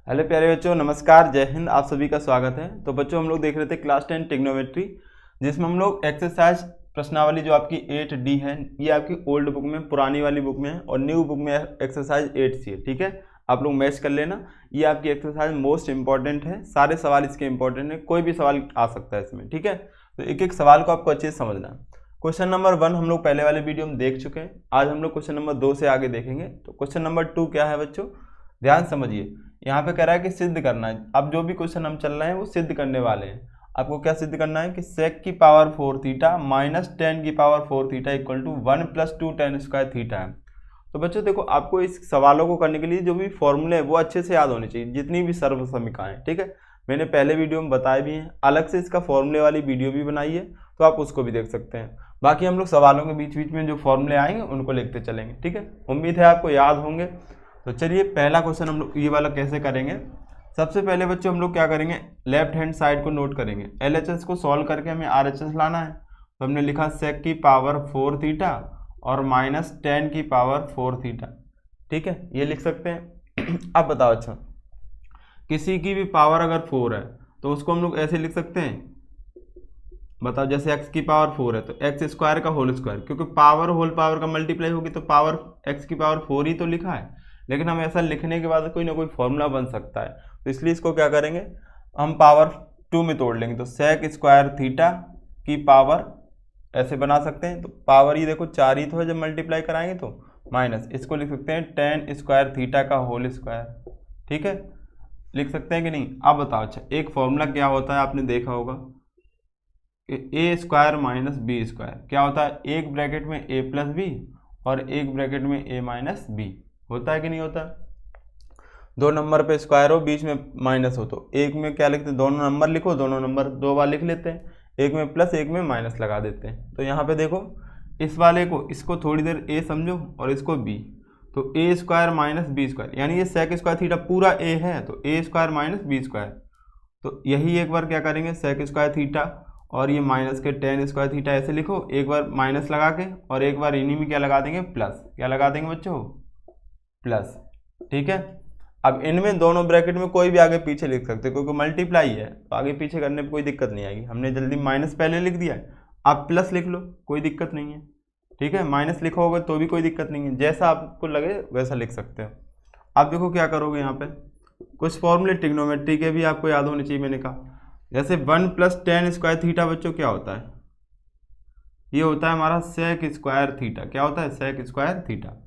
Hello प्यारे बच्चों, नमस्कार, जय हिंद। आप सभी का स्वागत है। तो बच्चों, हम लोग देख रहे थे क्लास 10 ट्रिग्नोमेट्री, जिसमें हम लोग एक्सरसाइज प्रश्नावली जो आपकी 8D है, ये आपकी ओल्ड बुक में, पुरानी वाली बुक में है, और न्यू बुक में एक्सरसाइज 8C है। ठीक है, आप लोग मैच कर लेना। ये आपकी एक्सरसाइज मोस्ट इंपॉर्टेंट है, सारे सवाल इसके इंपॉर्टेंट है, कोई भी सवाल आ सकता है इसमें। ठीक है, तो एक एक सवाल को आपको अच्छे से समझना है। क्वेश्चन नंबर 1 हम लोग पहले वाले वीडियो में देख चुके हैं। आज हम लोग क्वेश्चन नंबर 2 से आगे देखेंगे। तो क्वेश्चन नंबर 2 क्या है बच्चों, ध्यान समझिए। यहाँ पे कह रहा है कि सिद्ध करना है। अब जो भी क्वेश्चन हम चल रहे हैं वो सिद्ध करने वाले हैं। आपको क्या सिद्ध करना है कि sec की पावर 4 थीटा माइनस 10 की power 4 theta equal to 1 + 2 tan square theta है। तो बच्चों देखो, आपको इस सवालों को करने के लिए जो भी फॉर्मूले है वो अच्छे से याद होने चाहिए, जितनी भी सर्वसमीकाएं हैं। ठीक है, मैंने पहले वीडियो में बताए भी हैं, अलग से इसका फॉर्मूले वाली वीडियो भी बनाई है, तो आप उसको भी देख सकते हैं। बाकी हम लोग सवालों के बीच बीच में जो फॉर्मूले आएंगे उनको लिखते चलेंगे। ठीक है, उम्मीद है आपको याद होंगे। तो चलिए, पहला क्वेश्चन हम लोग ये वाला कैसे करेंगे। सबसे पहले बच्चों हम लोग क्या करेंगे, लेफ्ट हैंड साइड को नोट करेंगे। LHS को सॉल्व करके हमें RHS लाना है। तो हमने लिखा sec की पावर 4 थीटा और माइनस 10 की पावर 4 थीटा। ठीक है, ये लिख सकते हैं। अब बताओ, अच्छा किसी की भी पावर अगर 4 है तो उसको हम लोग ऐसे लिख सकते हैं। बताओ, जैसे x की पावर 4 है तो एक्स स्क्वायर का होल स्क्वायर, क्योंकि पावर होल पावर का मल्टीप्लाई होगी तो पावर x की पावर 4 ही तो लिखा है। लेकिन हम ऐसा लिखने के बाद कोई ना कोई फॉर्मूला बन सकता है, तो इसलिए इसको क्या करेंगे, हम पावर 2 में तोड़ लेंगे। तो sec स्क्वायर थीटा की पावर ऐसे बना सकते हैं। तो पावर ये देखो 4 ही तो है, जब मल्टीप्लाई कराएंगे तो माइनस इसको लिख सकते हैं tan स्क्वायर थीटा का होल स्क्वायर। ठीक है, लिख सकते हैं कि नहीं। अब बताओ, अच्छा एक फॉर्मूला क्या होता है, आपने देखा होगा, A square minus B square क्या होता है, एक ब्रैकेट में a प्लस बी और एक ब्रैकेट में a माइनस बी होता है कि नहीं होता। दो नंबर पे स्क्वायर हो, बीच में माइनस हो, तो एक में क्या लिखते हैं, दोनों नंबर लिखो, दोनों नंबर दो बार लिख लेते हैं, एक में प्लस एक में माइनस लगा देते हैं। तो यहाँ पे देखो, इस वाले को, इसको थोड़ी देर a समझो और इसको b, तो A square minus B square, यानी ये सेक स्क्वायर थीटा पूरा a है, तो A square minus B square. तो यही एक बार क्या करेंगे, सेक स्क्वायर थीटा और ये माइनस के tan स्क्वायर थीटा ऐसे लिखो, एक बार माइनस लगा के, और एक बार इन्हीं में क्या लगा देंगे, प्लस। क्या लगा देंगे बच्चों, प्लस। ठीक है, अब इनमें दोनों ब्रैकेट में कोई भी आगे पीछे लिख सकते हैं, क्योंकि मल्टीप्लाई है तो आगे पीछे करने में कोई दिक्कत नहीं आएगी। हमने जल्दी माइनस पहले लिख दिया है, आप प्लस लिख लो, कोई दिक्कत नहीं है। ठीक है, माइनस लिखा होगा तो भी कोई दिक्कत नहीं है, जैसा आपको लगे वैसा लिख सकते हो। आप देखो क्या करोगे, यहाँ पे कुछ फॉर्मूले ट्रिग्नोमेट्री के भी आपको याद होने चाहिए। मैंने कहा जैसे 1 + tan स्क्वायर थीटा बच्चों क्या होता है, ये होता है हमारा sec स्क्वायर थीटा। क्या होता है, sec स्क्वायर थीटा।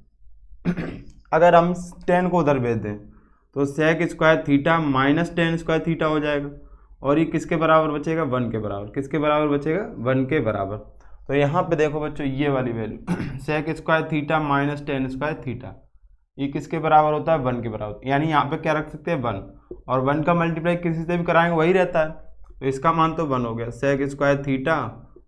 अगर हम 10 को उधर भेज दें तो sec square theta minus tan square theta हो जाएगा, और ये किसके बराबर बचेगा, 1 के बराबर। किसके बराबर बचेगा, 1 के बराबर। तो यहाँ पे देखो बच्चों, ये वाली value sec square theta minus tan square theta, ये किसके बराबर होता है, 1 के बराबर। यानी यहाँ पे क्या रख सकते हैं, 1, और 1 का मल्टीप्लाई किसी से भी कराएंगे वही रहता है, तो इसका मान तो 1 हो गया। sec स्क्वायर थीटा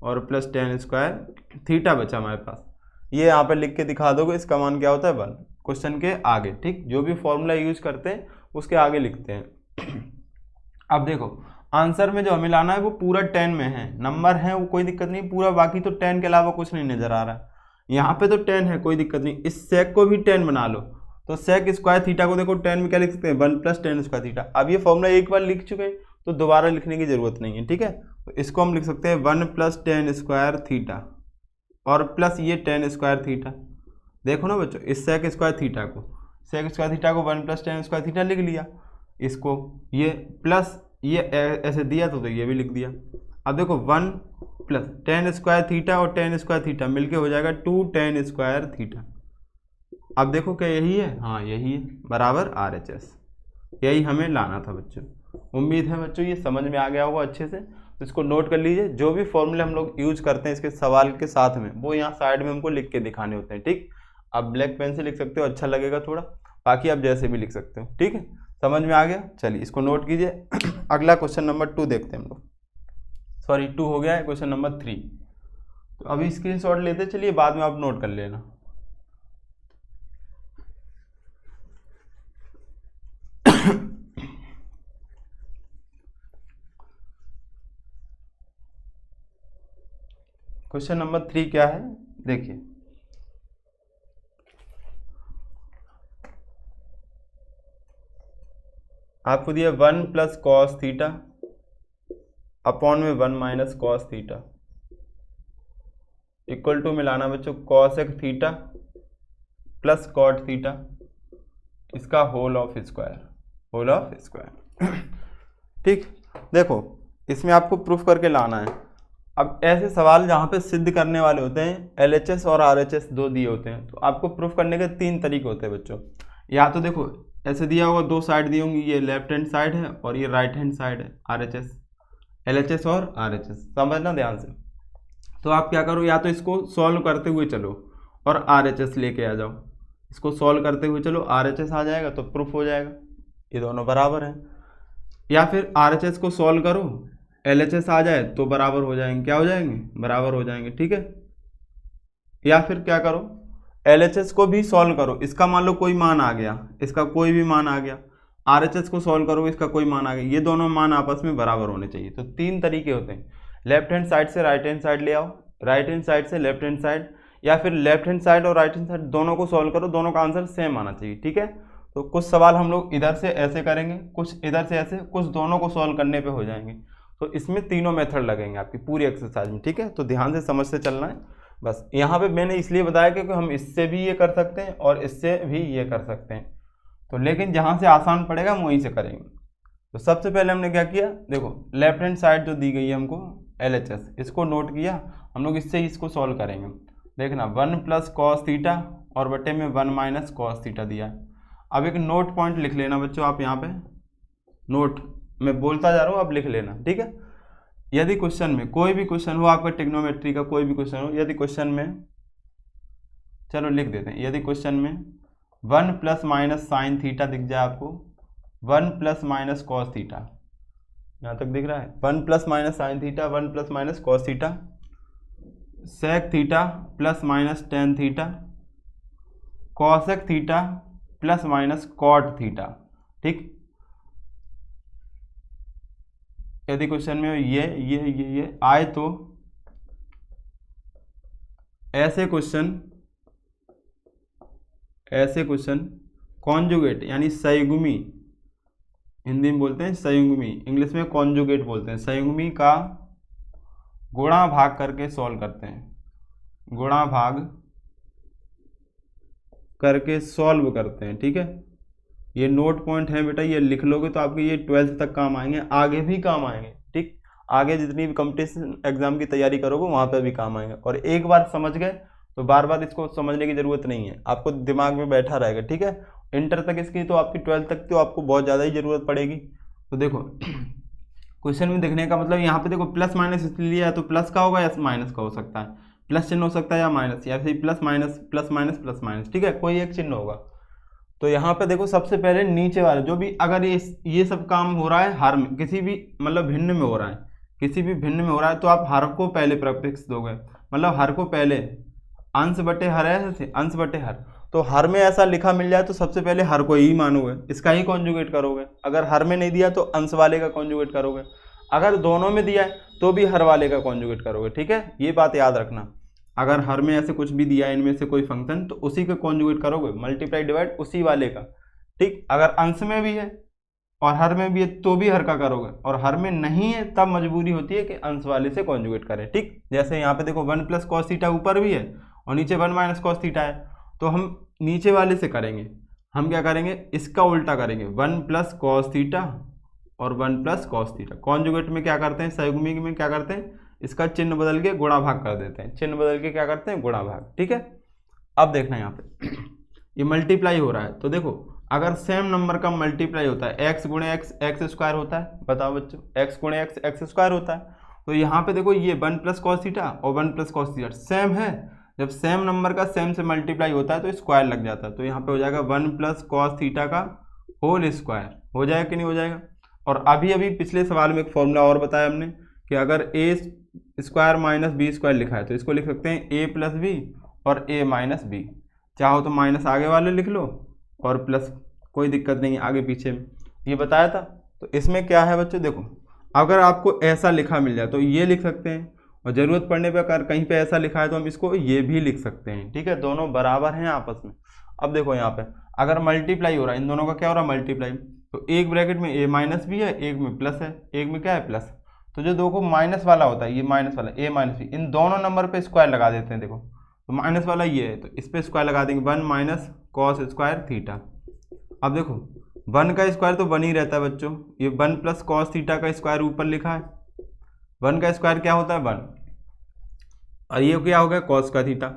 और प्लस tan स्क्वायर थीटा बचा हमारे पास, ये यहाँ पे लिख के दिखा दोगे, इसका मान क्या होता है, 1। क्वेश्चन के आगे, ठीक, जो भी फॉर्मूला यूज करते हैं उसके आगे लिखते हैं। अब देखो, आंसर में जो हमें लाना है वो पूरा 10 में है, नंबर है वो कोई दिक्कत नहीं, पूरा बाकी तो 10 के अलावा कुछ नहीं नजर आ रहा है। यहाँ पे तो 10 है, कोई दिक्कत नहीं, इस सेक को भी 10 बना लो। तो सेक स्क्वायर थीटा को देखो 10 में क्या लिख सकते हैं, 1 + tan स्क्वायर थीटा। अब ये फॉर्मूला एक बार लिख चुके हैं तो दोबारा लिखने की जरूरत नहीं है। ठीक है, तो इसको हम लिख सकते हैं 1 + tan स्क्वायर थीटा और प्लस ये tan स्क्वायर थीटा। देखो ना बच्चों, इस सेक स्क्वायर थीटा को, सेक स्क्वायर थीटा को 1 + tan स्क्वायर थीटा लिख लिया, इसको ये प्लस ये ऐसे दिया तो ये भी लिख दिया। अब देखो 1 + tan स्क्वायर थीटा और tan स्क्वायर थीटा मिलके हो जाएगा 2 tan स्क्वायर थीटा। अब देखो क्या यही है, हाँ यही है, बराबर RHS। यही हमें लाना था बच्चों। उम्मीद है बच्चों ये समझ में आ गया होगा अच्छे से। तो इसको नोट कर लीजिए, जो भी फॉर्मूले हम लोग यूज करते हैं इसके सवाल के साथ में, वो यहाँ साइड में हमको लिख के दिखाने होते हैं। ठीक, आप ब्लैक पेन से लिख सकते हो, अच्छा लगेगा थोड़ा, बाकी आप जैसे भी लिख सकते हो। ठीक है, समझ में आ गया, चलिए इसको नोट कीजिए। अगला क्वेश्चन नंबर 2 देखते हैं हम लोग। सॉरी, 2 हो गया है, क्वेश्चन नंबर 3। तो अभी स्क्रीनशॉट लेते चलिए, बाद में आप नोट कर लेना। क्वेश्चन नंबर 3 क्या है, देखिए, आपको दिया 1 प्लस कॉस थीटा अपॉन में 1 minus cos theta equal to मिलाना बच्चों cosec theta plus cot theta, इसका होल ऑफ स्क्वायर। ठीक, देखो इसमें आपको प्रूफ करके लाना है। अब ऐसे सवाल जहाँ पे सिद्ध करने वाले होते हैं LHS और RHS दो दिए होते हैं, तो आपको प्रूफ करने के 3 तरीके होते हैं बच्चों। या तो देखो ऐसे दिया होगा, 2 साइड दी होंगी, ये लेफ्ट हैंड साइड है और ये राइट हैंड साइड है RHS, LHS और RHS, समझना ध्यान से। तो आप क्या करो, या तो इसको सॉल्व करते हुए चलो और RHS लेके आ जाओ, इसको सॉल्व करते हुए चलो RHS आ जाएगा तो प्रूफ हो जाएगा, ये दोनों बराबर हैं। या फिर RHS को सॉल्व करो LHS आ जाए तो बराबर हो जाएंगे, क्या हो जाएंगे, बराबर हो जाएंगे, ठीक है। या फिर क्या करो, LHS को भी सॉल्व करो, इसका मान लो कोई मान आ गया, इसका कोई भी मान आ गया, RHS को सॉल्व करो, इसका कोई मान आ गया, ये दोनों मान आपस में बराबर होने चाहिए। तो 3 तरीके होते हैं, लेफ्ट हैंड साइड से राइट हैंड साइड ले आओ, राइट हैंड साइड से लेफ्ट हैंड साइड, या फिर लेफ्ट हैंड साइड और राइट हैंड साइड दोनों को सॉल्व करो, दोनों का आंसर सेम आना चाहिए, ठीक है। तो कुछ सवाल हम लोग इधर से ऐसे करेंगे, कुछ इधर से ऐसे, कुछ दोनों को सॉल्व करने पे हो जाएंगे। तो इसमें तीनों मेथड लगेंगे आपकी पूरी एक्सरसाइज में, ठीक है। तो ध्यान से समझते चलना है बस। यहाँ पे मैंने इसलिए बताया क्योंकि हम इससे भी ये कर सकते हैं और इससे भी ये कर सकते हैं, तो लेकिन जहाँ से आसान पड़ेगा हम वहीं से करेंगे। तो सबसे पहले हमने क्या किया, देखो लेफ्ट हैंड साइड जो दी गई है हमको LHS, इसको नोट किया हम लोग, इससे इसको सॉल्व करेंगे। देखना 1 प्लस कॉस थीटा और बटे में 1 माइनस कॉस थीटा दिया है। अब एक नोट पॉइंट लिख लेना बच्चों आप यहाँ पे, नोट मैं बोलता जा रहा हूँ, आप लिख लेना, ठीक है। यदि क्वेश्चन में कोई भी क्वेश्चन हो आपका ट्रिग्नोमेट्री का, कोई भी क्वेश्चन हो, यदि क्वेश्चन में, चलो लिख देते हैं, यदि क्वेश्चन में 1 प्लस माइनस साइन थीटा दिख जाए आपको, 1 प्लस माइनस कॉस थीटा, यहाँ तक दिख रहा है, 1 plus minus sine theta, 1 plus minus cos theta, sec theta plus minus tan theta, cosec theta plus minus cot theta, ठीक। यदि क्वेश्चन में ये आए तो ऐसे क्वेश्चन कॉन्जुगेट यानी संयुग्मी, हिंदी में बोलते हैं संयुग्मी, इंग्लिश में कॉन्जुगेट बोलते हैं, संयुग्मी का गुणा भाग करके सॉल्व करते हैं, गुणा भाग करके सॉल्व करते हैं, ठीक है। ये नोट पॉइंट है बेटा, ये लिख लोगे तो आपके ये 12th तक काम आएंगे, आगे भी काम आएंगे, ठीक। आगे जितनी भी कंपटीशन एग्जाम की तैयारी करोगे वहाँ पे भी काम आएंगे, और एक बार समझ गए तो बार बार इसको समझने की ज़रूरत नहीं है, आपको दिमाग में बैठा रहेगा, ठीक है। इंटर तक इसकी तो आपकी 12th तक तो आपको बहुत ज़्यादा ही ज़रूरत पड़ेगी। तो देखो क्वेश्चन में देखने का मतलब, यहाँ पे देखो प्लस माइनस इसलिए लिया है तो प्लस का होगा या माइनस का हो सकता है, प्लस चिन्ह हो सकता है या माइनस, या फिर plus minus plus minus plus minus, ठीक है, कोई एक चिन्ह होगा। तो यहाँ पे देखो सबसे पहले नीचे वाले जो भी, अगर ये सब काम हो रहा है हर में, किसी भी मतलब भिन्न में हो रहा है, किसी भी भिन्न में हो रहा है, तो आप हर को पहले प्रीफिक्स दोगे, मतलब हर को पहले, अंश बटे हर है, अंश बटे हर, तो हर में ऐसा लिखा मिल जाए तो सबसे पहले हर को ही मानोगे, इसका ही कॉन्जुगेट करोगे। अगर हर में नहीं दिया तो अंश वाले का कॉन्जुगेट करोगे, अगर दोनों में दिया है तो भी हर वाले का कॉन्जुगेट करोगे, ठीक है। ये बात याद रखना, अगर हर में ऐसे कुछ भी दिया है इनमें से कोई फंक्शन तो उसी का कॉन्जुगेट करोगे, मल्टीप्लाई डिवाइड उसी वाले का, ठीक। अगर अंश में भी है और हर में भी है तो भी हर का करोगे, और हर में नहीं है तब मजबूरी होती है कि अंश वाले से कॉन्जुगेट करें, ठीक। जैसे यहाँ पे देखो 1 प्लस कॉस थीटा ऊपर भी है और नीचे 1 माइनस कॉस थीटा है, तो हम नीचे वाले से करेंगे, हम क्या करेंगे, इसका उल्टा करेंगे, 1 प्लस कॉस थीटा और 1 प्लस कॉस थीटा। कॉन्जुगेट में क्या करते हैं, संयुग्मी में क्या करते हैं, इसका चिन्ह बदल के गुणा भाग कर देते हैं, चिन्ह बदल के क्या करते हैं, गुणा भाग, ठीक है। अब देखना यहाँ पे ये मल्टीप्लाई हो रहा है, तो देखो अगर सेम नंबर का मल्टीप्लाई होता है, एक्स गुणे एक्स एक्स स्क्वायर होता है, बताओ बच्चों, एक्स गुणे एक्स एक्स स्क्वायर होता है, तो यहाँ पे देखो ये 1 प्लस कॉस थीटा और 1 प्लस कॉस थीटा सेम है, जब सेम नंबर का सेम से मल्टीप्लाई होता है तो स्क्वायर लग जाता है, तो यहाँ पे हो जाएगा 1 प्लस कॉस थीटा का होल स्क्वायर, हो जाएगा कि नहीं हो जाएगा। और अभी अभी पिछले सवाल में एक फॉर्मूला और बताया हमने कि अगर ए स्क्वायर माइनस बी स्क्वायर लिखा है तो इसको लिख सकते हैं ए प्लस बी और ए माइनस बी, चाहो तो माइनस आगे वाले लिख लो और प्लस, कोई दिक्कत नहीं है आगे पीछे में, ये बताया था। तो इसमें क्या है बच्चों, देखो अगर आपको ऐसा लिखा मिल जाए तो ये लिख सकते हैं, और ज़रूरत पड़ने पर अगर कहीं पे ऐसा लिखा है तो हम इसको ये भी लिख सकते हैं, ठीक है, दोनों बराबर हैं आपस में। अब देखो यहाँ पे अगर मल्टीप्लाई हो रहा है, इन दोनों का क्या हो रहा है, मल्टीप्लाई, तो एक ब्रैकेट में ए माइनस भी है, एक में प्लस है, एक में क्या है प्लस। तो जो दो को माइनस वाला होता है, ये माइनस वाला ए माइनस बी, इन दोनों नंबर पे स्क्वायर लगा देते हैं। देखो तो माइनस वाला ये है तो इस पे स्क्वायर लगा देंगे, 1 माइनस कॉस स्क्वायर थीटा। अब देखो 1 का स्क्वायर तो 1 ही रहता है बच्चों, ये 1 प्लस कॉस थीटा का स्क्वायर ऊपर लिखा है, 1 का स्क्वायर क्या होता है 1, और ये क्या हो गया कॉस का थीटा।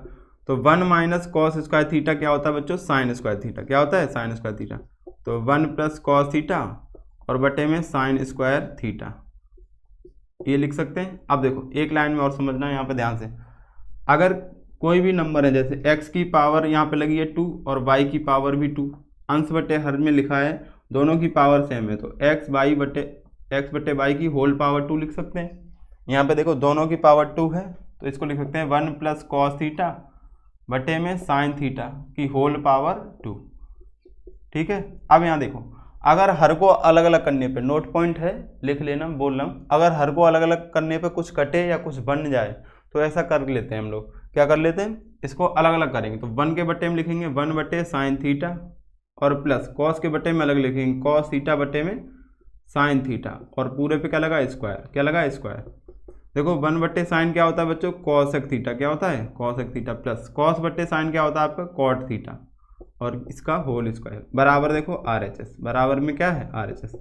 तो 1 माइनस कॉस स्क्वायर थीटा क्या होता है बच्चों, साइन स्क्वायर थीटा। क्या होता है साइन स्क्वायर थीटा। तो 1 प्लस कॉस थीटा और बटे में साइन स्क्वायर थीटा, ये लिख सकते हैं। अब देखो एक लाइन में और समझना है यहाँ पे ध्यान से, अगर कोई भी नंबर है जैसे x की पावर यहाँ पे लगी है 2 और y की पावर भी 2, अंश बटे हर में लिखा है, दोनों की पावर सेम है, तो x बटे y की होल पावर 2 लिख सकते हैं। यहाँ पे देखो दोनों की पावर 2 है तो इसको लिख सकते हैं 1 प्लस कॉस थीटा बटे में साइन थीटा की होल पावर 2। ठीक है। अब यहाँ देखो अगर हर को अलग अलग करने पे, नोट पॉइंट है लिख लेना, बोल रहा हूँ, अगर हर को अलग अलग करने पे कुछ कटे या कुछ बन जाए तो ऐसा कर लेते हैं हम लोग, क्या कर लेते हैं, इसको अलग अलग करेंगे। तो 1 के बटे में लिखेंगे 1 बटे साइन थीटा और प्लस कॉस के बटे में अलग लिखेंगे कॉस थीटा बटे में साइन थीटा, और पूरे पे क्या लगा स्क्वायर, क्या लगा स्क्वायर। देखो 1 बटे साइन क्या होता है बच्चों, कॉसेक थीटा, क्या होता है कॉसेक थीटा, प्लस कॉस बटे साइन क्या होता है आपका कॉट थीटा, और इसका होल स्क्वायर बराबर देखो RHS, बराबर में क्या है RHS,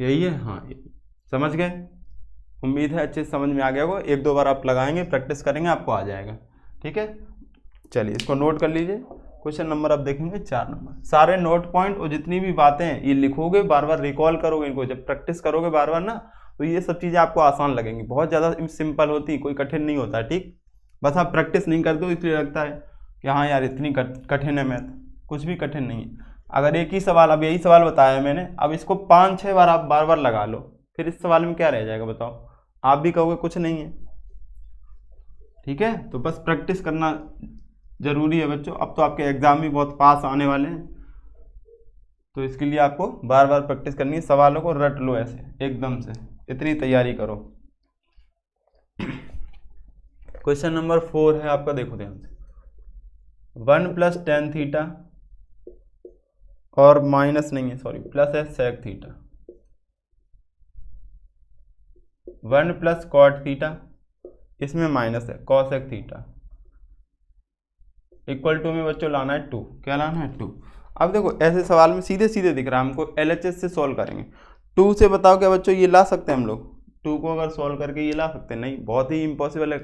यही है। हाँ यही समझ गए, उम्मीद है अच्छे से समझ में आ गया होगा। एक दो बार आप लगाएंगे, प्रैक्टिस करेंगे, आपको आ जाएगा। ठीक है, चलिए इसको नोट कर लीजिए। क्वेश्चन नंबर अब देखेंगे 4 नंबर। सारे नोट पॉइंट और जितनी भी बातें हैं ये लिखोगे, बार बार रिकॉल करोगे इनको, जब प्रैक्टिस करोगे बार बार ना, तो ये सब चीज़ें आपको आसान लगेंगी, बहुत ज़्यादा सिंपल होती, कोई कठिन नहीं होता। ठीक, बस आप प्रैक्टिस नहीं करते हो इसलिए लगता है कि हाँ यार इतनी कठिन है मैथ, कुछ भी कठिन नहीं है। अगर एक ही सवाल, अब यही सवाल बताया मैंने, अब इसको 5-6 बार आप बार बार लगा लो, फिर इस सवाल में क्या रह जाएगा बताओ, आप भी कहोगे कुछ नहीं है। ठीक है, तो बस प्रैक्टिस करना जरूरी है बच्चों। अब तो आपके एग्जाम भी बहुत पास आने वाले हैं, तो इसके लिए आपको बार बार प्रैक्टिस करनी है। सवालों को रट लो ऐसे एकदम से, इतनी तैयारी करो। क्वेश्चन नंबर 4 है आपका, देखो ध्यान से, 1 प्लस टेन थीटा और माइनस नहीं है सॉरी प्लस है sec theta, 1 plus cot theta, इसमें माइनस है कॉसेक थीटा, इक्वल टू में बच्चों लाना है 2, क्या लाना है 2। अब देखो ऐसे सवाल में सीधे सीधे दिख रहा है हमको, LHS से सॉल्व करेंगे। 2 से बताओ क्या बच्चों ये ला सकते हैं हम लोग, 2 को अगर सॉल्व करके ये ला सकते हैं, नहीं, बहुत ही इम्पॉसिबल है।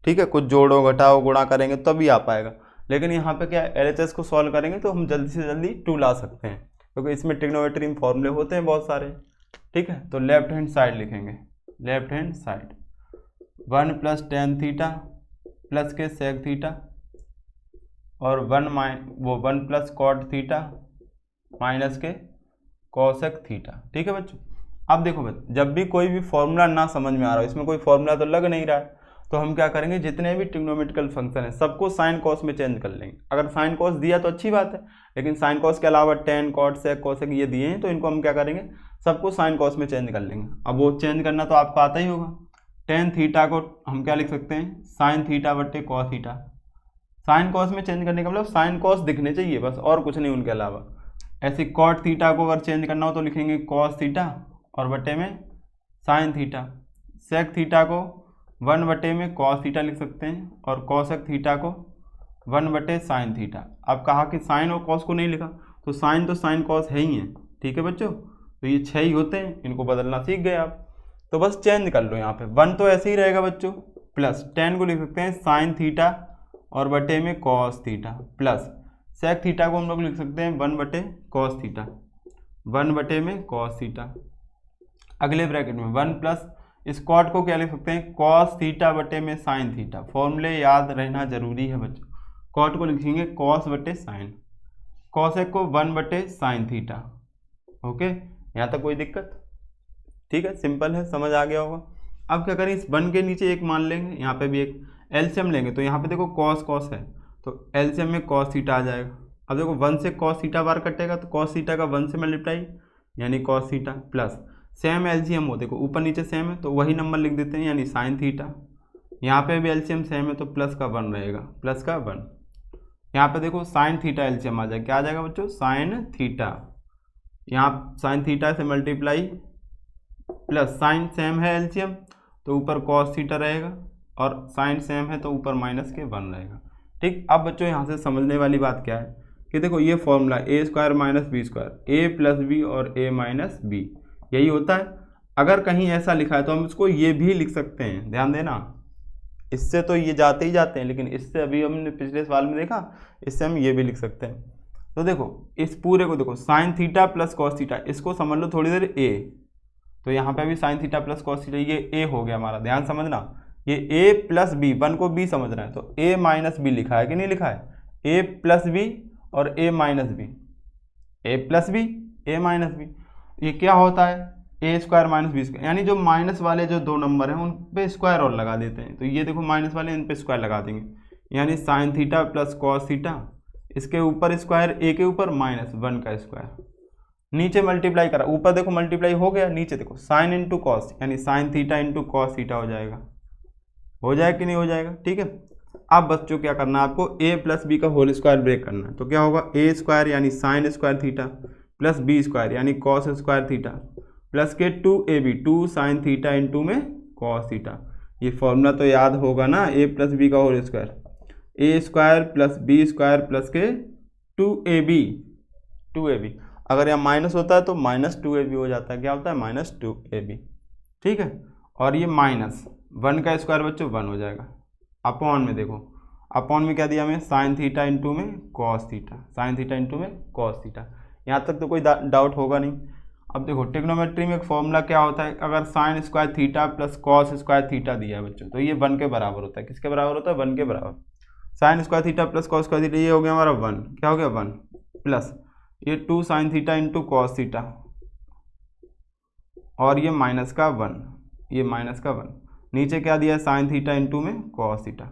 ठीक है, कुछ जोड़ो घटाओ गुणा करेंगे तभी आ पाएगा, लेकिन यहाँ पे क्या LHS को सॉल्व करेंगे तो हम जल्दी से जल्दी 2 ला सकते हैं, क्योंकि इसमें ट्रिग्नोमेट्री में फॉर्मूले होते हैं बहुत सारे। ठीक है, तो लेफ्ट हैंड साइड लिखेंगे, left hand side 1 plus tan theta plus के सेक थीटा और 1 प्लस कॉट थीटा माइनस के कॉसेक थीटा। ठीक है बच्चों, अब देखो बच्चों जब भी कोई भी फॉर्मूला ना समझ में आ रहा हो, इसमें कोई फॉर्मूला तो लग नहीं रहा है, तो हम क्या करेंगे, जितने भी ट्रिग्नोमेट्रिकल फंक्शन है सबको साइन कॉस में चेंज कर लेंगे। अगर साइन कॉस दिया तो अच्छी बात है, लेकिन साइन कॉस के अलावा टेन कॉट सेक कॉसेक ये दिए हैं, तो इनको हम क्या करेंगे, सबको साइन कॉस में चेंज कर लेंगे। अब वो चेंज करना तो आपको आता ही होगा। टेन थीटा को हम क्या लिख सकते हैं, साइन थीटा बटे कॉस थीटा। साइन कॉस में चेंज करने का मतलब साइन कॉस दिखने चाहिए बस, और कुछ नहीं उनके अलावा। ऐसे कॉट थीटा को अगर चेंज करना हो तो लिखेंगे कॉस थीटा और बटे में साइन थीटा। सेक थीटा को 1 बटे में कॉस थीटा लिख सकते हैं, और कॉसेक थीटा को 1 बटे साइन थीटा। अब कहा कि साइन और कॉस को नहीं लिखा, तो साइन तो साइन कॉस है ही है। ठीक है बच्चों, तो ये 6 ही होते हैं, इनको बदलना सीख गए आप, तो बस चेंज कर लो। यहाँ पे 1 तो ऐसे ही रहेगा बच्चों, प्लस 10 को लिख सकते हैं साइन थीटा और बटे में cos theta, plus sec theta को हम लोग लिख सकते हैं 1 बटे कॉस थीटा, 1 बटे में कॉस थीटा। अगले ब्रैकेट में 1 प्लस इस कॉट को क्या लिख सकते हैं, कॉस थीटा बटे में साइन थीटा। फॉर्मूले याद रहना जरूरी है बच्चों। कॉट को लिखेंगे कॉस बटे साइन, कॉसेक को 1 बटे साइन थीटा। ओके, यहाँ तक कोई दिक्कत? ठीक है, सिंपल है, समझ आ गया होगा। अब क्या करें, इस 1 के नीचे एक मान लेंगे, यहाँ पे भी एक एलसीएम लेंगे, तो यहाँ पे देखो कॉस कॉस है, तो एलसीएम में कॉस थीटा आ जाएगा। अब देखो 1 से कॉस थीटा बार कटेगा, तो कॉस थीटा का 1 से मल्टीप्लाई यानी cos theta, plus same LCM हो, देखो ऊपर नीचे सेम है तो वही नंबर लिख देते हैं यानी साइन थीटा। यहाँ पे भी एलसीएम सेम है तो प्लस का 1 रहेगा, प्लस का 1। यहाँ पे देखो साइन थीटा एलसीएम आ जाएगा, क्या आ जाएगा बच्चों, साइन थीटा यहाँ साइन थीटा से मल्टीप्लाई प्लस साइन सेम है एलसीएम तो ऊपर कॉस थीटा रहेगा और साइन सेम है तो ऊपर माइनस के 1 रहेगा। ठीक, अब बच्चों यहाँ से समझने वाली बात क्या है कि देखो ये formula A square minus B square, A plus B और ए माइनस बी, यही होता है। अगर कहीं ऐसा लिखा है तो हम इसको ये भी लिख सकते हैं, ध्यान देना, इससे तो ये जाते ही जाते हैं, लेकिन इससे अभी हमने पिछले सवाल में देखा, इससे हम ये भी लिख सकते हैं। तो देखो इस पूरे को देखो sine theta plus cos theta, इसको समझ लो थोड़ी देर ए, तो यहाँ पे भी sine theta plus cos theta, ये ए हो गया हमारा, ध्यान समझना, ये ए प्लस बी, 1 को बी समझना है तो ए माइनस बी लिखा है कि नहीं लिखा है, ए प्लस बी और ए माइनस बी, ए प्लस बी ए माइनस बी, ये क्या होता है ए स्क्वायर माइनस बी स्क्वायर, यानी जो माइनस वाले जो दो नंबर हैं उन पे स्क्वायर और लगा देते हैं, तो ये देखो माइनस वाले इन पे स्क्वायर लगा देंगे, यानी sine theta plus cos theta, इसके ऊपर स्क्वायर, ए के ऊपर माइनस 1 का स्क्वायर, नीचे मल्टीप्लाई करा, ऊपर देखो मल्टीप्लाई हो गया, नीचे देखो साइन इंटू कॉस, यानी sign theta into cos theta हो जाएगा, हो जाएगा कि नहीं हो जाएगा। ठीक है, अब बच्चों क्या करना है आपको, ए प्लस बी का होल स्क्वायर ब्रेक करना है, तो क्या होगा ए स्क्वायर यानी sine square theta plus B square यानी कॉस स्क्वायर थीटा प्लस के 2ab 2 साइन थीटा इंटू में कॉस थीटा, ये फॉर्मूला तो याद होगा ना, ए प्लस बी का whole square, A square plus B square plus के 2ab, अगर यहाँ माइनस होता है तो माइनस 2ab हो जाता है, क्या होता है माइनस 2ab। ठीक है, और ये माइनस 1 का स्क्वायर बच्चों 1 हो जाएगा, अपॉन में देखो, अपॉन में क्या दिया हमें साइन थीटा इंटू में cos theta, sign theta into में कॉस थीटा, यहाँ तक तो कोई डाउट होगा नहीं। अब देखो ट्रिग्नोमेट्री में एक फॉर्मूला क्या होता है, अगर sign square theta plus cos square theta दिया है बच्चों तो ये 1 के बराबर होता है, किसके बराबर होता है 1 के बराबर, sign square theta plus cos square theta, ये हो गया हमारा 1, क्या हो गया 1 प्लस ये 2 sine theta into cos theta और ये माइनस का 1, ये माइनस का 1, नीचे क्या दिया है साइन थीटा इंटू में कॉस थीटा।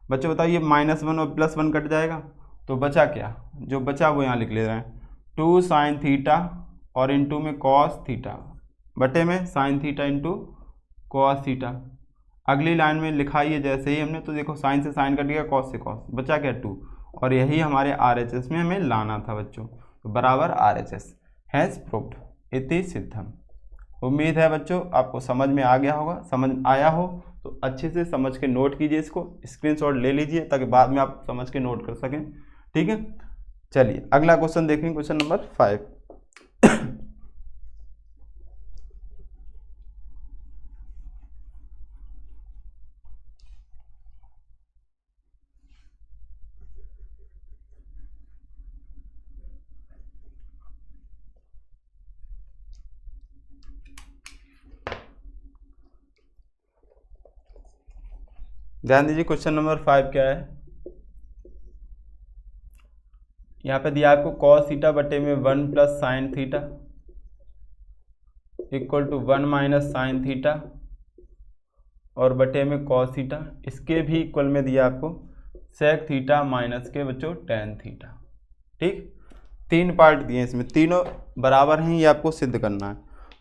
बच्चों बताओ ये -1 और +1 कट जाएगा तो बचा क्या, जो बचा वो यहाँ लिख ले रहे हैं 2 साइन थीटा और इंटू में कॉस थीटा बटे में sign theta into cos theta. अगली लाइन में लिखा ही है जैसे ही हमने, तो देखो साइन से साइन कट गया, कॉस से कॉस, बचा क्या 2, और यही हमारे RHS में हमें लाना था बच्चों, तो बराबर RHS हैज़ प्रूव्ड इति सिद्धम। उम्मीद है बच्चों आपको समझ में आ गया होगा, समझ आया हो तो अच्छे से समझ के नोट कीजिए, इसको स्क्रीनशॉट ले लीजिए ताकि बाद में आप समझ के नोट कर सकें। ठीक है, चलिए अगला क्वेश्चन देखेंगे, क्वेश्चन नंबर 5। ध्यान दीजिए क्वेश्चन नंबर 5 क्या है, यहाँ पे दिया आपको कॉस थीटा बटे में 1 plus sine theta equal to 1 minus sine theta और बटे में कॉस थीटा, इसके भी इक्वल में दिया आपको सेक थीटा माइनस के बच्चों टेन थीटा। ठीक, 3 पार्ट दिए हैं, इसमें तीनों बराबर हैं, ये आपको सिद्ध करना है।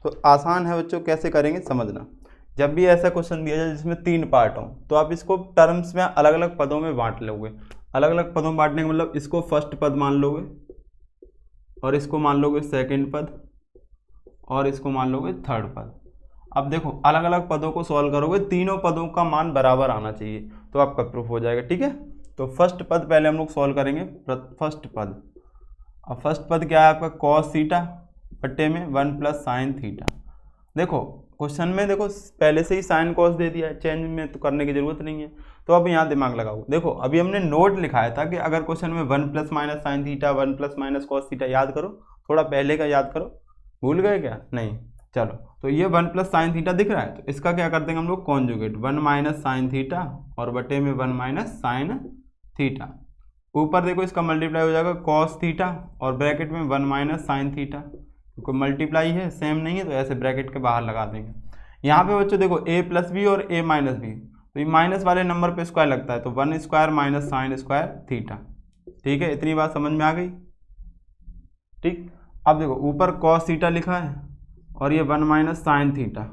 तो आसान है बच्चों, कैसे करेंगे समझना, जब भी ऐसा क्वेश्चन दिया जाए जिसमें 3 पार्ट हों तो आप इसको टर्म्स में अलग अलग पदों में बांट लोगे। अलग अलग पदों में बांटने का मतलब इसको फर्स्ट पद मान लोगे और इसको मान लोगे सेकंड पद और इसको मान लोगे थर्ड पद। अब देखो अलग अलग पदों को सॉल्व करोगे, तीनों पदों का मान बराबर आना चाहिए तो आपका प्रूफ हो जाएगा। ठीक है, तो फर्स्ट पद पहले हम लोग सॉल्व करेंगे, फर्स्ट पद। अब फर्स्ट पद क्या है आपका कॉस थीटा बट्टे में 1 प्लस साइन थीटा। देखो क्वेश्चन में देखो पहले से ही साइन कॉस दे दिया है, चेंज में तो करने की जरूरत नहीं है, तो अब यहाँ दिमाग लगाओ। देखो अभी हमने नोट लिखाया था कि अगर क्वेश्चन में 1 plus minus sine theta 1 plus minus cos theta, याद करो थोड़ा पहले का याद करो, भूल गए क्या नहीं, चलो तो ये 1 प्लस साइन थीटा दिख रहा है तो इसका क्या कर देंगे हम लोग कॉन्जुगेट, 1 माइनस साइन थीटा और बटे में 1 माइनस साइन थीटा। ऊपर देखो इसका मल्टीप्लाई हो जाएगा कॉस थीटा और ब्रैकेट में 1 माइनस साइन थीटा, क्योंकि मल्टीप्लाई है सेम नहीं है तो ऐसे ब्रैकेट के बाहर लगा देंगे। यहाँ पे बच्चों देखो a प्लस बी और a माइनस बी, तो ये माइनस वाले नंबर पे स्क्वायर लगता है तो 1 square minus sign square theta. ठीक है, इतनी बात समझ में आ गई। ठीक, अब देखो ऊपर कॉस थीटा लिखा है और ये 1 माइनस साइन थीटा,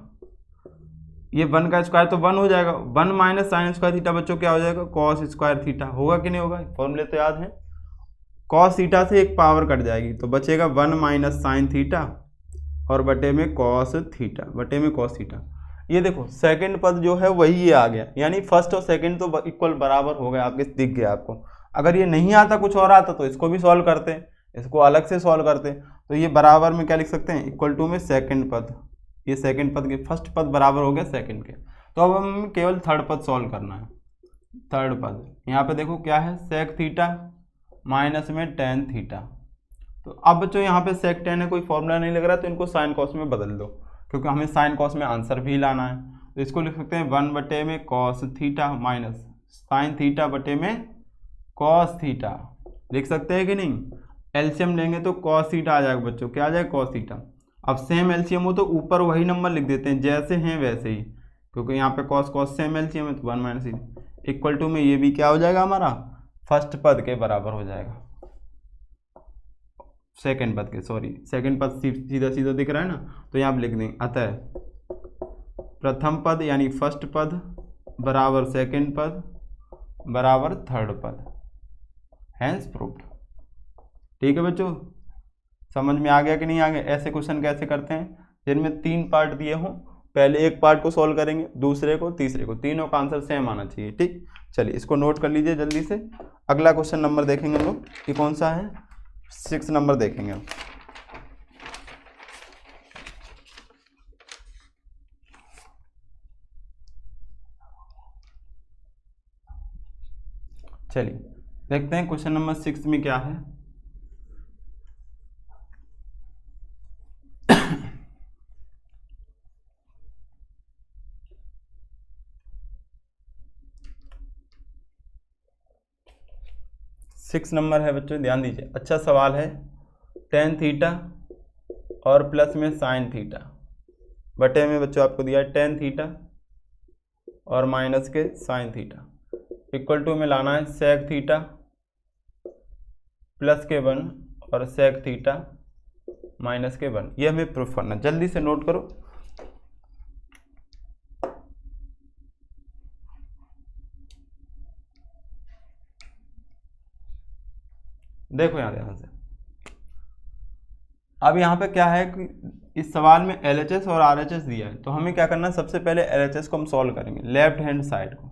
ये 1 का स्क्वायर तो 1 हो जाएगा, 1 माइनस साइन स्क्वायर थीटा बच्चों क्या हो जाएगा कॉस स्क्वायर थीटा, होगा कि नहीं होगा, फॉर्मूले तो याद है। कॉस थीटा से एक पावर कट जाएगी तो बचेगा 1 माइनस साइन थीटा और बटे में कॉस थीटा, बटे में कॉस थीटा। ये देखो सेकंड पद जो है वही ये आ गया, यानी फर्स्ट और सेकंड तो इक्वल बराबर हो गया, आपके दिख गया आपको। अगर ये नहीं आता कुछ और आता तो इसको भी सॉल्व करते, इसको अलग से सॉल्व करते। तो ये बराबर में क्या लिख सकते हैं, इक्वल टू में सेकंड पद, ये सेकंड पद के फर्स्ट पद बराबर हो गया सेकंड के। तो अब हमें केवल थर्ड पद सॉल्व करना है। थर्ड पद यहाँ पे देखो क्या है, सेक थीटा माइनस में टेन थीटा। तो अब बच्चों यहाँ पे सेक टेन है, कोई फॉर्मूला नहीं लग रहा तो इनको साइन कॉस में बदल दो, क्योंकि हमें साइन कॉस में आंसर भी लाना है। तो इसको लिख सकते हैं 1 बटे में cos theta minus sine theta बटे में कॉस थीटा, लिख सकते हैं कि नहीं। एलसीएम लेंगे तो कॉस थीटा आ जाएगा बच्चों, क्या आ जाएगा कॉस थीटा। अब सेम एलसीएम हो तो ऊपर वही नंबर लिख देते हैं जैसे हैं वैसे ही, क्योंकि यहाँ पे कॉस कॉस सेम एलसीएम है तो 1 माइनस इक्वल टू में ये भी क्या हो जाएगा हमारा फर्स्ट पद के बराबर हो जाएगा, सेकंड पद के, सॉरी सेकंड पद सीधा सीधा दिख रहा है ना, तो यहाँ पे लिख देंगे अतः प्रथम पद यानी फर्स्ट पद बराबर सेकंड पद बराबर थर्ड पद, हैंस प्रूव्ड। ठीक है बच्चों, समझ में आ गया कि नहीं आ गया। ऐसे क्वेश्चन कैसे करते हैं जिनमें 3 पार्ट दिए हों, पहले एक पार्ट को सॉल्व करेंगे, दूसरे को, तीसरे को, तीनों का आंसर सेम आना चाहिए। ठीक, चलिए इसको नोट कर लीजिए जल्दी से। अगला क्वेश्चन नंबर देखेंगे हम लोग, ये कौन सा है, 6 नंबर देखेंगे। चलिए देखते हैं क्वेश्चन नंबर 6 में क्या है। सिक्स नंबर है बच्चों, ध्यान दीजिए, अच्छा सवाल है। टेन थीटा और प्लस में साइन थीटा बटे में बच्चों आपको दिया है टेन थीटा और माइनस के साइन थीटा इक्वल टू में लाना है सेक थीटा प्लस के 1 और सेक थीटा माइनस के 1। ये हमें प्रूफ करना, जल्दी से नोट करो। देखो यहाँ ध्यान से, अब यहाँ पे क्या है कि इस सवाल में LHS और RHS दिया है, तो हमें क्या करना है, सबसे पहले LHS को हम सॉल्व करेंगे, लेफ्ट हैंड साइड को।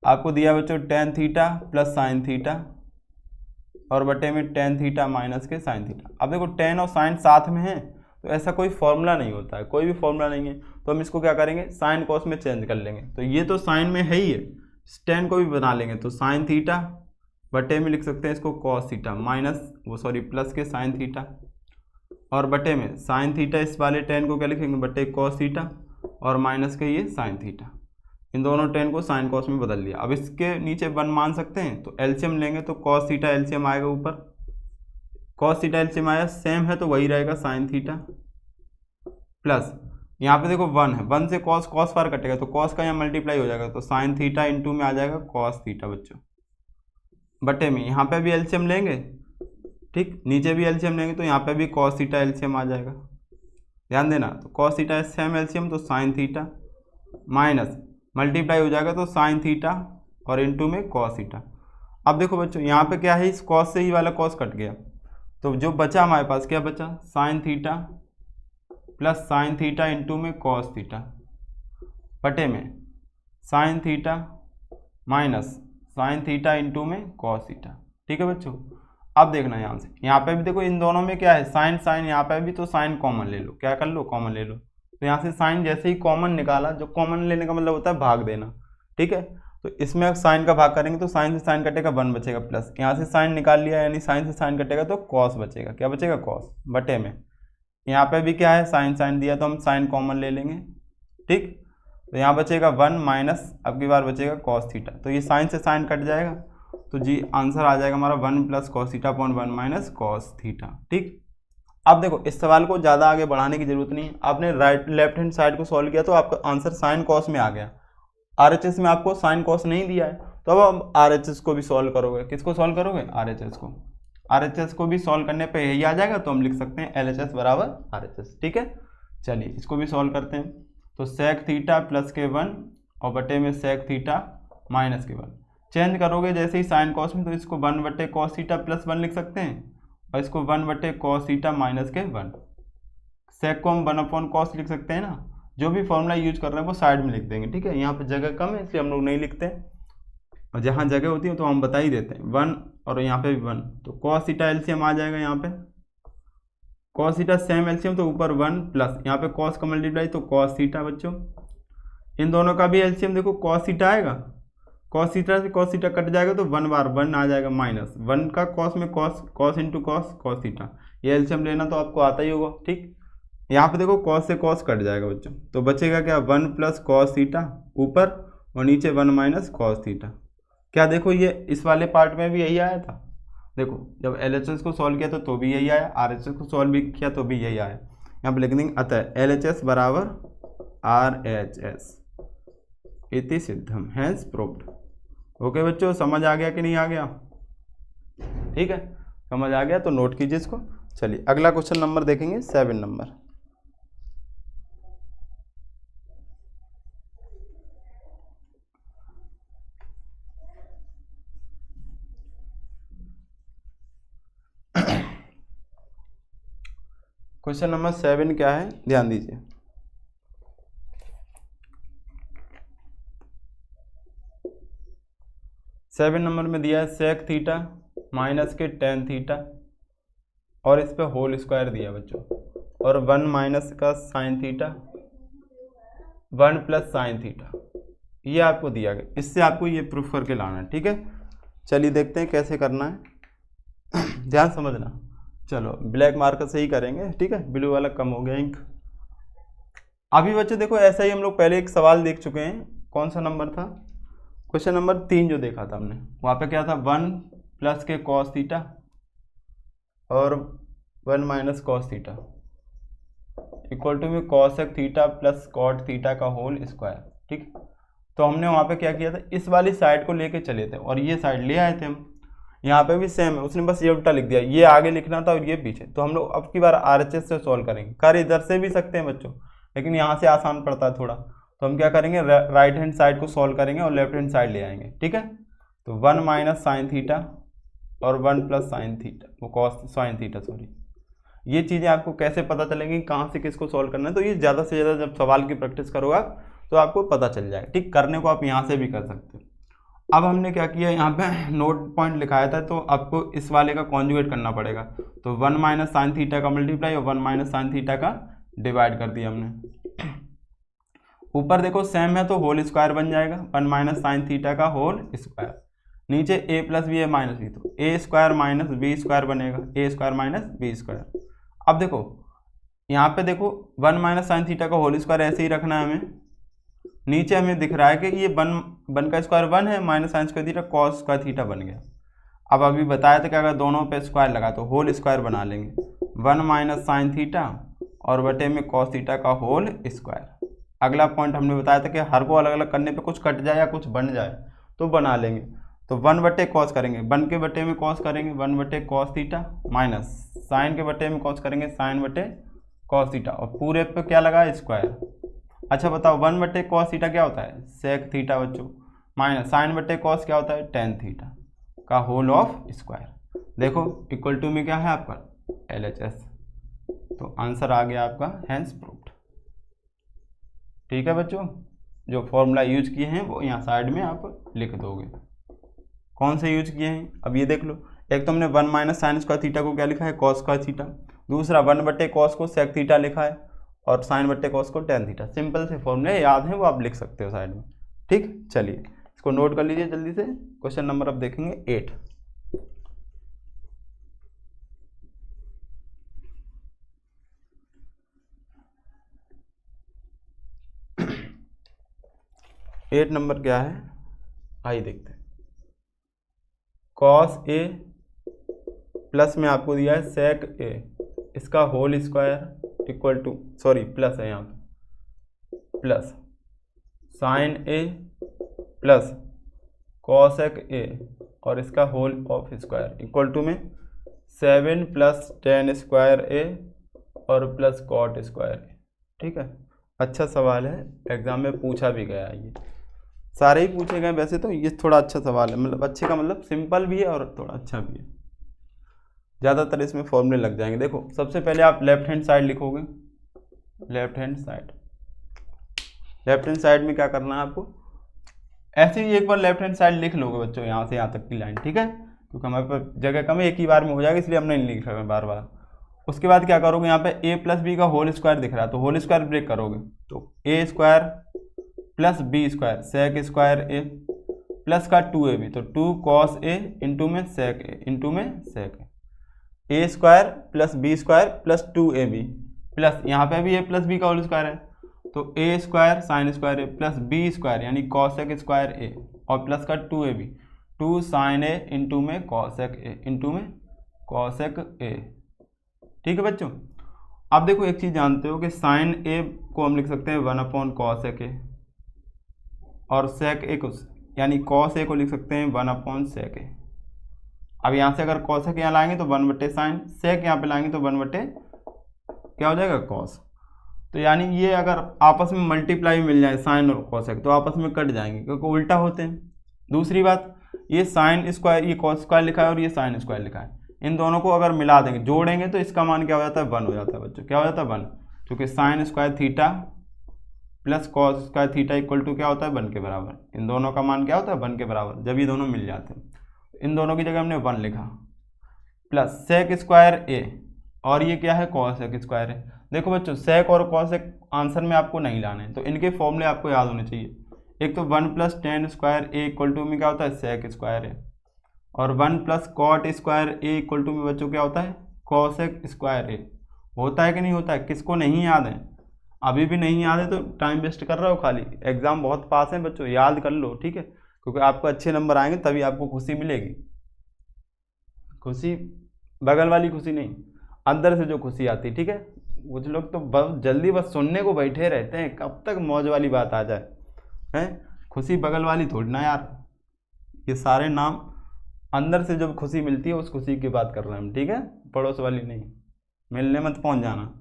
आपको दिया बच्चों tan theta plus sine theta और बटे में टेन थीटा माइनस के साइन थीटा। अब देखो टेन और साइन साथ में है तो ऐसा कोई फॉर्मूला नहीं होता है, कोई भी फॉर्मूला नहीं है, तो हम इसको क्या करेंगे, साइन कॉस में चेंज कर लेंगे। तो ये तो साइन में है ही है, टेन को भी बना लेंगे, तो साइन थीटा बटे में लिख सकते हैं इसको कॉस थीटा माइनस प्लस के साइन थीटा और बटे में साइन थीटा, इस वाले टेन को क्या लिखेंगे, बटे कॉस थीटा और माइनस के ये साइन थीटा। इन दोनों टेन को साइन कॉस में बदल लिया। अब इसके नीचे 1 मान सकते हैं, तो एलसीएम लेंगे तो कॉस थीटा एलसीएम आएगा ऊपर, कॉस थीटा एलसीएम आया, सेम है तो वही रहेगा साइन थीटा प्लस यहाँ पे देखो 1 है, 1 से कॉस फार कटेगा तो कॉस का यहाँ मल्टीप्लाई हो जाएगा, तो साइन थीटा इंटू में आ जाएगा कॉस थीटा बच्चों, बटे में यहाँ पे भी एलसीएम लेंगे, ठीक, नीचे भी एलसीएम लेंगे तो यहाँ पे भी कॉस थीटा एलसीएम आ जाएगा। ध्यान देना, तो कॉस थीटा सेम एलसीएम तो साइन थीटा माइनस मल्टीप्लाई हो जाएगा तो साइन थीटा और इंटू में कॉस थीटा। अब देखो बच्चों यहाँ पे क्या है, इस कॉस से ही वाला कॉस कट गया, तो जो बचा हमारे पास क्या बचा, sine theta plus sine theta into में कॉस थीटा बटे में sine theta minus sine theta into में कॉस थीटा। ठीक है बच्चों, अब देखना यहाँ से, यहाँ पे भी देखो इन दोनों में क्या है, साइन साइन, यहाँ पे भी तो साइन कॉमन ले लो, क्या कर लो, कॉमन ले लो। तो यहाँ से साइन जैसे ही कॉमन निकाला, जो कॉमन लेने का मतलब होता है भाग देना, ठीक है, तो इसमें साइन का भाग करेंगे तो साइन से साइन कटेगा 1 बचेगा प्लस, यहाँ से साइन निकाल लिया यानी साइन से साइन कटेगा तो कॉस बचेगा, क्या बचेगा कॉस, बटे में यहाँ पे भी क्या है, साइन साइन दिया तो हम साइन कॉमन ले लेंगे, ठीक, तो यहाँ बचेगा 1 माइनस अब की बार बचेगा कॉस थीटा, तो ये साइन से साइन कट जाएगा, तो जी आंसर आ जाएगा हमारा 1 plus cos theta upon 1 minus cos theta. ठीक, अब देखो इस सवाल को ज़्यादा आगे बढ़ाने की जरूरत नहीं है, आपने लेफ्ट हैंड साइड को सॉल्व किया तो आपका आंसर साइन कॉस में आ गया। RHS में आपको साइन कॉस नहीं दिया है, तो अब हम RHS को भी सॉल्व करोगे, किसको सॉल्व करोगे, RHS को। RHS को भी सॉल्व करने पे यही आ जाएगा, तो हम लिख सकते हैं LHS बराबर RHS। ठीक है, चलिए इसको भी सॉल्व करते हैं। तो सेक थीटा प्लस के 1 और बटे में सेक थीटा माइनस के 1। चेंज करोगे जैसे ही साइन कॉस में, तो इसको 1/cos थीटा प्लस 1 लिख सकते हैं और इसको 1/cos थीटा माइनस के 1। सेक को हम 1/cos लिख सकते हैं ना। जो भी फॉर्मूला यूज कर रहे हैं वो साइड में लिख देंगे, ठीक है। यहाँ पे जगह कम है इसलिए हम लोग नहीं लिखते हैं, और जहाँ जगह होती है तो हम बता ही देते हैं 1, और यहाँ पे भी 1, तो cos थीटा एलसीएम आ जाएगा। यहाँ पे cos थीटा सेम एलसीएम, तो ऊपर 1 प्लस यहाँ पे cos का मल्टीप्लाई तो cos थीटा बच्चों। इन दोनों का भी एलसीएम देखो cos थीटा आएगा, cos थीटा से cos थीटा कट जाएगा तो 1 बार 1 आ जाएगा, माइनस 1 का cos में cos इंटू cos थीटा। ये एलसीएम लेना तो आपको आता ही होगा, ठीक। यहाँ पे देखो cos से cos कट जाएगा बच्चों, तो बचेगा क्या 1 प्लस cos थीटा ऊपर, और नीचे 1 माइनस cos थीटा। क्या देखो ये इस वाले पार्ट में भी यही आया था, देखो जब LHS को सॉल्व किया था तो भी यही आया, RHS को सॉल्व भी किया तो भी यही आया। यहाँ पे लिख देंगे अतः LHS बराबर RHS इति सिद्धम हैंस प्रूव्ड। ओके बच्चों, समझ आ गया कि नहीं आ गया? ठीक है, समझ आ गया तो नोट कीजिए इसको। चलिए अगला क्वेश्चन नंबर देखेंगे 7 नंबर। क्वेश्चन नंबर 7 क्या है, ध्यान दीजिए। सेवन नंबर में दिया है सेक थीटा माइनस के टेन थीटा, और इस पे होल स्क्वायर दिया बच्चों, और 1 माइनस का sign theta, 1 plus sine theta, ये आपको दिया गया। इससे आपको ये प्रूफ करके लाना है, ठीक है। चलिए देखते हैं कैसे करना है, ध्यान समझना। चलो ब्लैक मार्कर से ही करेंगे, ठीक है, ब्लू वाला कम हो गया इंक। अभी बच्चे देखो ऐसा ही हम लोग पहले एक सवाल देख चुके हैं, कौन सा नंबर था, क्वेश्चन नंबर 3 जो देखा था हमने, वहाँ पे क्या था 1 प्लस के कॉस थीटा और 1 minus cos theta equal to में cosec theta plus cot theta का होल स्क्वायर, ठीक। तो हमने वहाँ पे क्या किया था, इस वाली साइड को लेके चले थे और ये साइड ले आए थे हम। यहाँ पे भी सेम है, उसने बस ये उल्टा लिख दिया, ये आगे लिखना था और ये पीछे। तो हम लोग अब की बार RHS से सॉल्व करेंगे। कर इधर से भी सकते हैं बच्चों, लेकिन यहाँ से आसान पड़ता है थोड़ा, तो हम क्या करेंगे राइट हैंड साइड को सॉल्व करेंगे और लेफ्ट हैंड साइड ले आएंगे, ठीक है। तो 1 माइनस साइन थीटा और 1 प्लस साइन थीटा, वो कॉस साइन थीटा सॉरी। ये चीज़ें आपको कैसे पता चलेंगी कहाँ से किसको सॉल्व करना है, तो ये ज़्यादा से ज़्यादा जब सवाल की प्रैक्टिस करोगे तो आपको पता चल जाएगा, ठीक। करने को आप यहाँ से भी कर सकते हो। अब हमने क्या किया, यहाँ पे नोट पॉइंट लिखाया था, तो आपको इस वाले का कॉन्जुगेट करना पड़ेगा। तो 1 माइनस साइन थीटा का मल्टीप्लाई और 1 माइनस साइन थीटा का डिवाइड कर दिया हमने। ऊपर देखो सेम है तो होल स्क्वायर बन जाएगा, 1 माइनस साइन थीटा का होल स्क्वायर। नीचे a प्लस बी है माइनस बी, तो A square minus B square बनेगा, ए स्क्वायर माइनस बी स्क्वायर। अब देखो यहाँ पे देखो 1 माइनस साइन थीटा का होल स्क्वायर ऐसे ही रखना है हमें। नीचे हमें दिख रहा है कि ये 1 का स्क्वायर 1 है, minus sign square theta cos square theta बन गया। अब अभी बताया था कि अगर दोनों पे स्क्वायर लगा तो होल स्क्वायर बना लेंगे, 1 माइनस साइन थीटा और बटे में कॉस थीटा का होल स्क्वायर। अगला पॉइंट हमने बताया था कि हर को अलग अलग करने पे कुछ कट जाए या कुछ बन जाए तो बना लेंगे। तो 1 बटे कॉस करेंगे, 1 के बटे में कॉस करेंगे 1 बटे कॉस थीटा, माइनस साइन के बटे में कॉस करेंगे साइन बटे कॉस थीटा, और पूरे पे क्या लगा स्क्वायर। अच्छा बताओ 1 बटे कॉस थीटा क्या होता है, सेक थीटा बच्चों, माइनस साइन बटे कॉस क्या होता है, टेन थीटा का होल ऑफ स्क्वायर। देखो इक्वल टू में क्या है आपका LHS, तो आंसर आ गया आपका हैंस प्रूव्ड। ठीक है बच्चों, जो फॉर्मूला यूज किए हैं वो यहाँ साइड में आप लिख दोगे। कौन से यूज किए हैं अब ये देख लो। एक तो हमने 1 माइनस साइन स्क्वायर थीटा को क्या लिखा है, कॉस स्क्वायर थीटा। दूसरा 1 बटे कॉस को सेक थीटा लिखा है, और साइन बटे कॉस को टेन थीटा। सिंपल से फॉर्मूले याद हैं वो आप लिख सकते हो साइड में, ठीक। चलिए इसको नोट कर लीजिए जल्दी से। क्वेश्चन नंबर अब देखेंगे 8। एट नंबर क्या है, आइए देखते हैं। कॉस ए प्लस में आपको दिया है सेक ए, इसका whole square equal to, sorry plus है यहाँ पे, plus sine A plus cosec A और इसका whole of square equal to में 7 प्लस टेन स्क्वायर ए और प्लस कॉट स्क्वायर ए। ठीक है, अच्छा सवाल है, एग्जाम में पूछा भी गया है ये। सारे ही पूछे गए वैसे तो, ये थोड़ा अच्छा सवाल है, मतलब अच्छे का मतलब सिंपल भी है और थोड़ा अच्छा भी है, ज़्यादातर इसमें फॉर्मूले लग जाएंगे। देखो सबसे पहले आप लेफ्ट हैंड साइड लिखोगे, left hand side, left hand side में क्या करना है आपको, ऐसे ही एक बार लेफ्ट हैंड साइड लिख लोगे बच्चों, यहाँ से यहाँ तक की लाइन, ठीक है, क्योंकि हमारे पास जगह कम है, एक ही बार में हो जाएगा इसलिए हमने नहीं लिख रहे बार बार। उसके बाद क्या करोगे, यहाँ पे a प्लस बी का होल स्क्वायर दिख रहा है तो होल स्क्वायर ब्रेक करोगे, तो A square plus B square sec square A plus का 2ab, तो 2 cos a इंटू में सेक ए इंटू में sec A square plus B square plus 2ab plus यहाँ पे भी a प्लस बी का होल स्क्वायर है तो A square sine square A plus B square यानी कॉसेक स्क्वायर ए और प्लस का 2ab 2 साइन ए इंटू में कॉसेक ए इंटू में कॉसेक ए। ठीक है बच्चों, अब देखो एक चीज़ जानते हो कि साइन ए को हम लिख सकते हैं 1/cos ए और सेक ए को यानी कॉस ए को लिख सकते हैं 1/sec ए। अब यहाँ से अगर कॉसेक यहाँ लाएंगे तो 1/sin, सेक यहाँ पे लाएंगे तो 1/ क्या हो जाएगा कॉस। तो यानी ये अगर आपस में मल्टीप्लाई मिल जाए साइन और कॉसेक तो आपस में कट जाएंगे क्योंकि उल्टा होते हैं। दूसरी बात, ये साइन स्क्वायर ये कॉस स्क्वायर लिखा है और ये साइन स्क्वायर लिखा है, इन दोनों को अगर मिला देंगे जोड़ेंगे तो इसका मान क्या हो जाता है 1 हो जाता है बच्चों, क्या हो जाता है 1, क्योंकि sine square theta plus cos square theta equal to क्या होता है 1 के बराबर। इन दोनों का मान क्या होता है 1 के बराबर जब ये दोनों मिल जाते हैं। इन दोनों की जगह हमने 1 लिखा प्लस सेक स्क्वायर ए और ये क्या है कॉसेक स्क्वायर है। देखो बच्चों सेक और कॉसेक आंसर में आपको नहीं लाने हैं तो इनके फॉर्मूले आपको याद होने चाहिए। एक तो 1 + tan square A equal to में क्या होता है सेक स्क्वायर है और 1 + cot square A equal to में बच्चों क्या होता है कॉसेक स्क्वायर ए। होता है कि नहीं होता है, किसको नहीं याद है? अभी भी नहीं याद है तो टाइम वेस्ट कर रहे हो खाली, एग्जाम बहुत पास है बच्चों, याद कर लो ठीक है, क्योंकि आपको अच्छे नंबर आएंगे तभी आपको खुशी मिलेगी। खुशी बगल वाली खुशी नहीं, अंदर से जो खुशी आती है, ठीक है। कुछ लोग तो बहुत जल्दी बस सुनने को बैठे रहते हैं कब तक मौज वाली बात आ जाए, हैं खुशी बगल वाली थोड़ी ना यार, ये सारे नाम अंदर से जब खुशी मिलती है उस खुशी की बात कर रहे हैं हम, ठीक है, पड़ोस वाली नहीं, मिलने मत पहुंच जाना।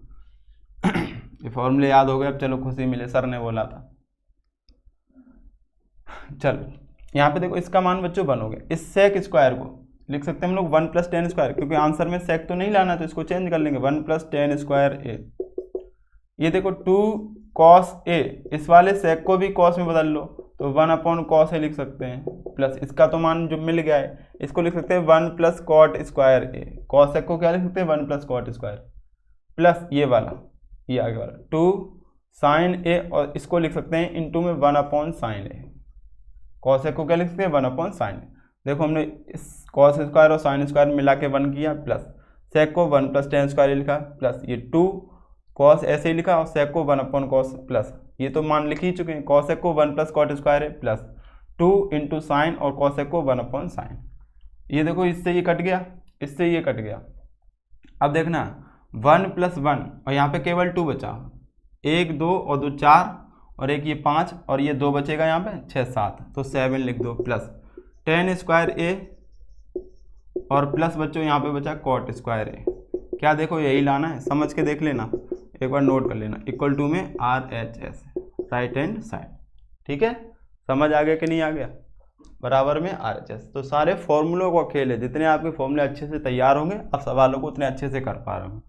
ये फॉर्मूले याद हो गए, अब चलो खुशी मिले, सर ने बोला था। चलो यहाँ पे देखो इसका मान बच्चों 1 हो गया, इस सेक स्क्वायर को लिख सकते हैं हम लोग 1 + tan स्क्वायर, क्योंकि आंसर में सेक तो नहीं लाना तो इसको चेंज कर लेंगे 1 + tan स्क्वायर ए। ये देखो 2 cos a, इस वाले सेक को भी cos में बदल लो तो 1/cos a लिख सकते हैं प्लस इसका तो मान जो मिल गया है इसको लिख सकते हैं 1 + cot स्क्वायर ए। cos को क्या लिख सकते हैं 1 + cot स्क्वायर प्लस ये वाला ये आगे वाला 2 sin a और इसको लिख सकते हैं इंटू में 1/sin a। cos को क्या लिख सकते हैं 1/sin a। देखो हमने इस cos स्क्वायर और sin स्क्वायर मिला के 1 किया प्लस सेक को 1 + tan स्क्वायर लिखा प्लस ये 2 cos ऐसे ही लिखा और सेक को 1/cos प्लस ये तो मान लिख ही चुके हैं, cos को 1 + cot स्क्वायर है प्लस 2 × sin और cos को 1/sin। ये देखो इससे ये कट गया, इससे ये कट गया। अब देखना 1 + 1 और यहाँ पे केवल 2 बचा, 1 2 और 2 4 और एक ये 5 और ये 2 बचेगा यहाँ पे 6 7 तो 7 लिख दो प्लस tan स्क्वायर ए और प्लस बच्चों यहाँ पे बचा cot स्क्वायर ए। क्या देखो यही लाना है, समझ के देख लेना, एक बार नोट कर लेना, इक्वल टू में RHS राइट हैंड साइड, ठीक है। समझ आ गया कि नहीं आ गया, बराबर में RHS। तो सारे फॉर्मूलों का खेल है, जितने आपके फॉर्मूले अच्छे से तैयार होंगे आप सवालों को उतने अच्छे से कर पा रहे होंगे,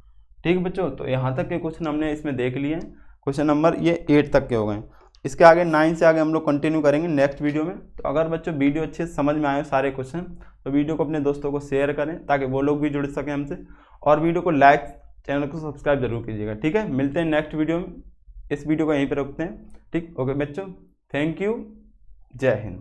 ठीक बच्चों। तो यहाँ तक के क्वेश्चन हमने इसमें देख लिए हैं, क्वेश्चन नंबर ये 8 तक के हो गए। इसके आगे 9 से आगे हम लोग कंटिन्यू करेंगे नेक्स्ट वीडियो में। तो अगर बच्चों वीडियो अच्छे से समझ में आए सारे क्वेश्चन तो वीडियो को अपने दोस्तों को शेयर करें ताकि वो लोग भी जुड़ सकें हमसे, और वीडियो को लाइक चैनल को सब्सक्राइब जरूर कीजिएगा, ठीक है। मिलते हैं नेक्स्ट वीडियो में, इस वीडियो को यहीं पर रखते हैं, ठीक। ओके बच्चों, थैंक यू, जय हिंद।